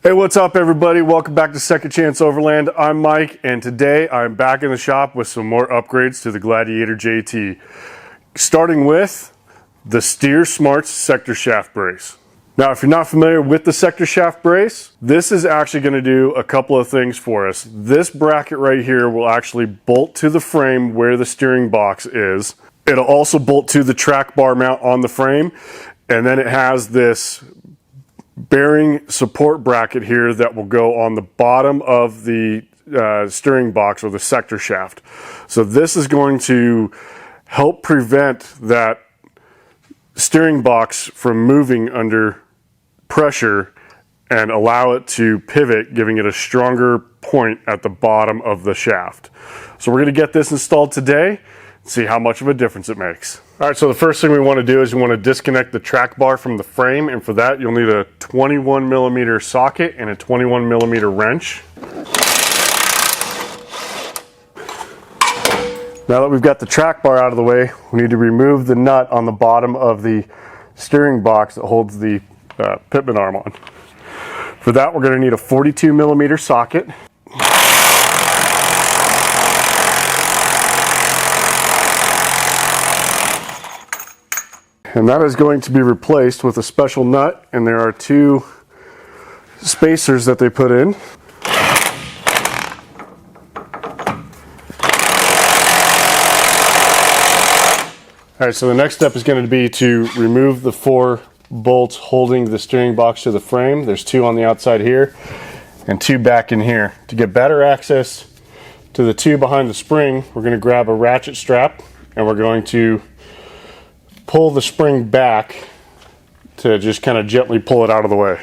Hey, what's up everybody? Welcome back to Second Chance Overland. I'm Mike, and today I'm back in the shop with some more upgrades to the Gladiator JT. Starting with the Steer Smarts sector shaft brace. Now, if you're not familiar with the sector shaft brace, this is actually going to do a couple of things for us. This bracket right here will actually bolt to the frame where the steering box is. It'll also bolt to the track bar mount on the frame, and then it has this bearing support bracket here that will go on the bottom of the steering box or the sector shaft. So this is going to help prevent that steering box from moving under pressure and allow it to pivot, giving it a stronger point at the bottom of the shaft. So we're going to get this installed today and see how much of a difference it makes. All right, so the first thing we want to do is you want to disconnect the track bar from the frame, and for that you'll need a 21 millimeter socket and a 21 millimeter wrench. Now that we've got the track bar out of the way, we need to remove the nut on the bottom of the steering box that holds the pitman arm on. For that we're going to need a 42 millimeter socket. And that is going to be replaced with a special nut, and there are two spacers that they put in. Alright, so the next step is going to be to remove the 4 bolts holding the steering box to the frame. There's 2 on the outside here and 2 back in here. To get better access to the 2 behind the spring, we're going to grab a ratchet strap and we're going to pull the spring back to just kind of gently pull it out of the way.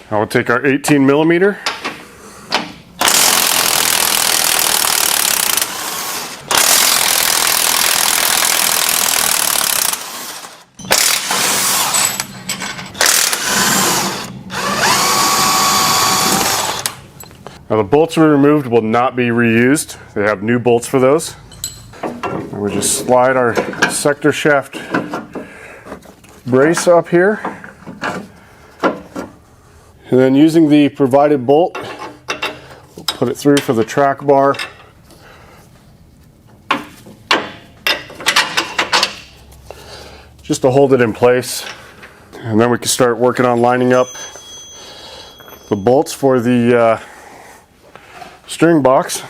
Now we'll take our 18 millimeter. Now the bolts we removed will not be reused. They have new bolts for those. And we just slide our sector shaft brace up here. And then using the provided bolt, we'll put it through for the track bar. Just to hold it in place. And then we can start working on lining up the bolts for the steering box.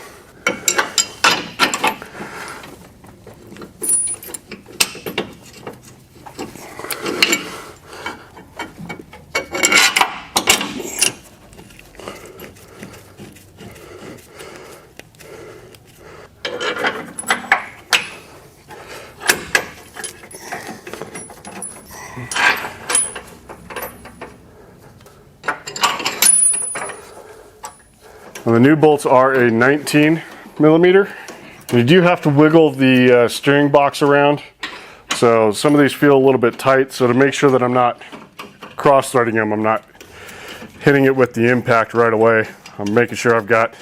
Now the new bolts are a 19 millimeter. You do have to wiggle the steering box around, so some of these feel a little bit tight. So to make sure that I'm not cross-threading them, I'm not hitting it with the impact right away. I'm making sure I've got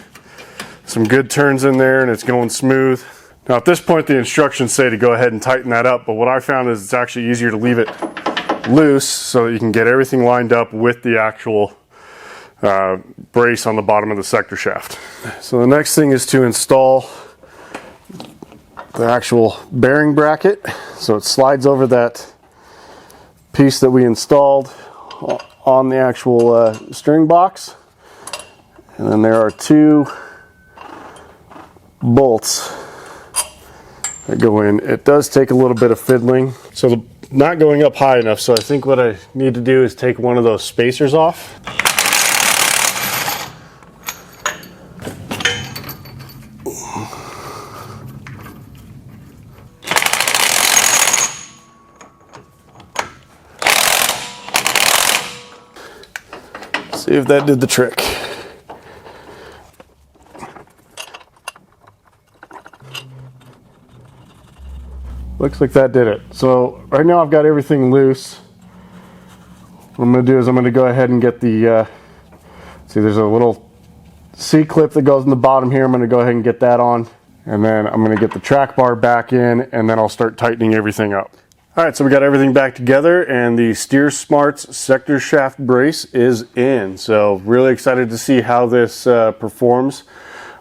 some good turns in there and it's going smooth. Now at this point the instructions say to go ahead and tighten that up, but what I found is it's actually easier to leave it loose so that you can get everything lined up with the actual brace on the bottom of the sector shaft. So the next thing is to install the actual bearing bracket. So it slides over that piece that we installed on the actual steering box. And then there are 2 bolts that go in. It does take a little bit of fiddling. So not going up high enough, so I think what I need to do is take one of those spacers off. See if that did the trick. Looks like that did it. So right now I've got everything loose. What I'm going to do is I'm going to go ahead and get the, see there's a little C-clip that goes in the bottom here. I'm going to go ahead and get that on. And then I'm going to get the track bar back in, and then I'll start tightening everything up. All right, so we got everything back together, and the Steer Smarts sector shaft brace is in. So really excited to see how this performs,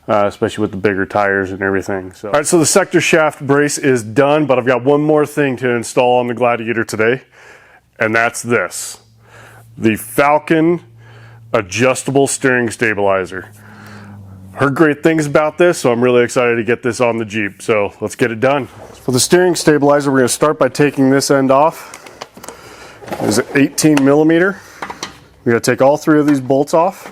especially with the bigger tires and everything. So, all right, so the sector shaft brace is done, but I've got one more thing to install on the Gladiator today, and that's this. The Falcon adjustable steering stabilizer. Heard great things about this, so I'm really excited to get this on the Jeep. So let's get it done. For the steering stabilizer, we're going to start by taking this end off. It's an 18 millimeter. We're going to take all three of these bolts off.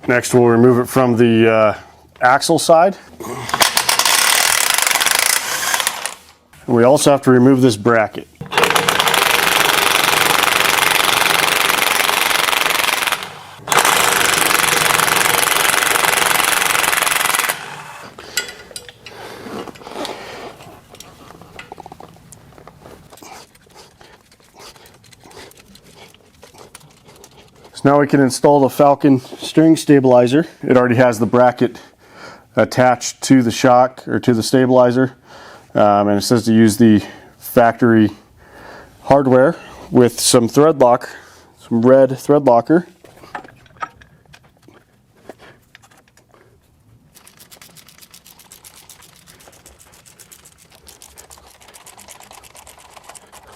Next, we'll remove it from the axle side. And we also have to remove this bracket. So now we can install the Falcon steering stabilizer. It already has the bracket attached to the shock or to the stabilizer, and it says to use the factory hardware with some thread lock, some red thread locker.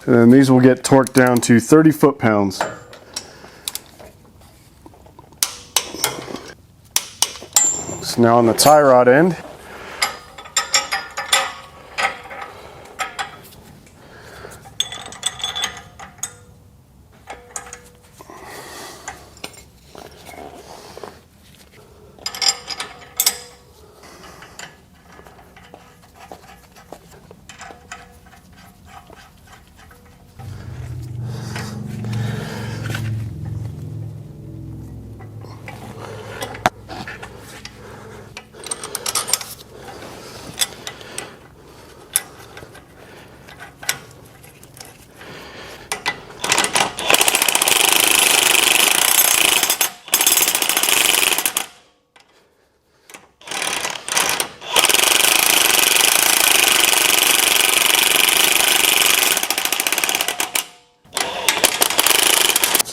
And then these will get torqued down to 30 foot-pounds. So now on the tie rod end,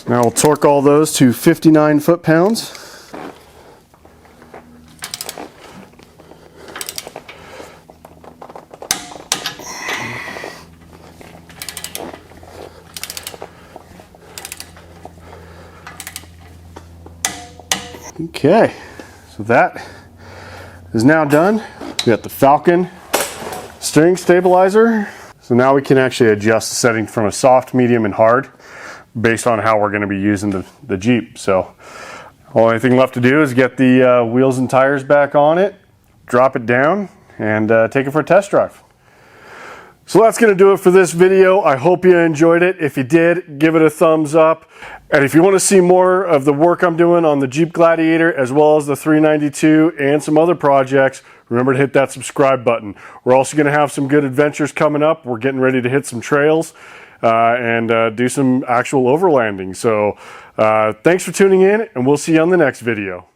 now we'll torque all those to 59 foot-pounds. Okay, so that is now done. We got the Falcon steering stabilizer. So now we can actually adjust the setting from a soft, medium, and hard based on how we're going to be using the Jeep. So only thing left to do is get the wheels and tires back on it, drop it down, and take it for a test drive. So that's going to do it for this video. I hope you enjoyed it. If you did, give it a thumbs up. And if you want to see more of the work I'm doing on the Jeep Gladiator as well as the 392 and some other projects, remember to hit that subscribe button. We're also going to have some good adventures coming up. We're getting ready to hit some trails and do some actual overlanding. So thanks for tuning in, and we'll see you on the next video.